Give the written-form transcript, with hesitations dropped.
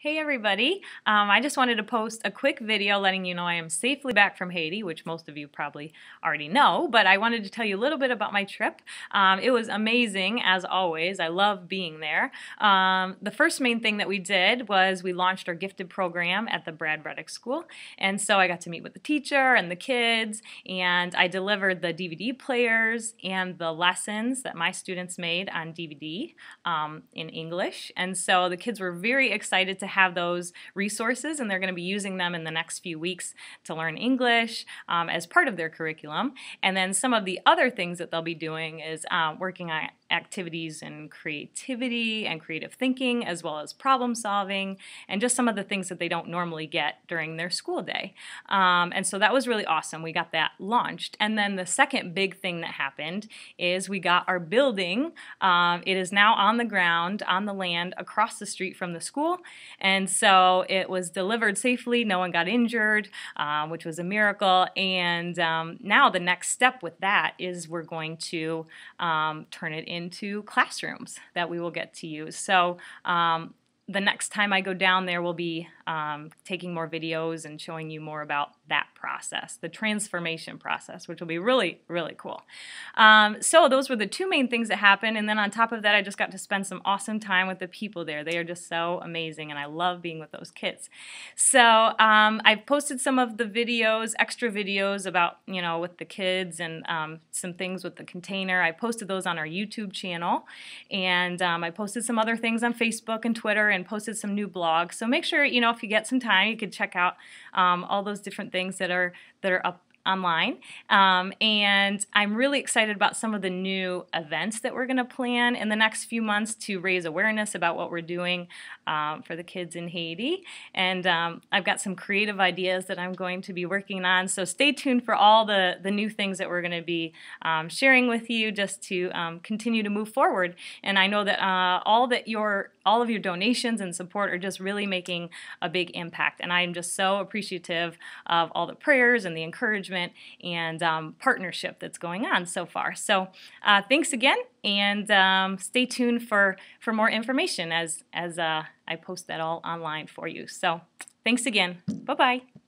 Hey everybody, I just wanted to post a quick video letting you know I am safely back from Haiti, which most of you probably already know, but I wanted to tell you a little bit about my trip. It was amazing as always. I love being there. The first main thing that we did was we launched our gifted program at the Brad Reddick School, and so I got to meet with the teacher and the kids, and I delivered the DVD players and the lessons that my students made on DVD in English, and so the kids were very excited to have those resources, and they're going to be using them in the next few weeks to learn English as part of their curriculum. And then some of the other things that they'll be doing is working on activities in creativity and creative thinking, as well as problem solving, and just some of the things that they don't normally get during their school day. And so that was really awesome. We got that launched. And then the second big thing that happened is we got our building. It is now on the ground, on the land, across the street from the school. And so it was delivered safely. No one got injured, which was a miracle. And now the next step with that is we're going to turn it into classrooms that we will get to use. So the next time I go down there, we'll be taking more videos and showing you more about that process, the transformation process, which will be really, really cool. So those were the two main things that happened, and then on top of that, I just got to spend some awesome time with the people there. They are just so amazing, and I love being with those kids. So I've posted some of the videos, extra videos about, with the kids and some things with the container. I posted those on our YouTube channel, and I posted some other things on Facebook and Twitter, and posted some new blogs. So make sure, if you get some time, you could check out all those different things that are up online. And I'm really excited about some of the new events that we're going to plan in the next few months to raise awareness about what we're doing for the kids in Haiti. And I've got some creative ideas that I'm going to be working on. So stay tuned for all the new things that we're going to be sharing with you, just to continue to move forward. And I know that all of your donations and support are just really making a big impact. And I'm just so appreciative of all the prayers and the encouragement and partnership that's going on so far. So thanks again, and stay tuned for more information as I post that all online for you. So thanks again. Bye-bye.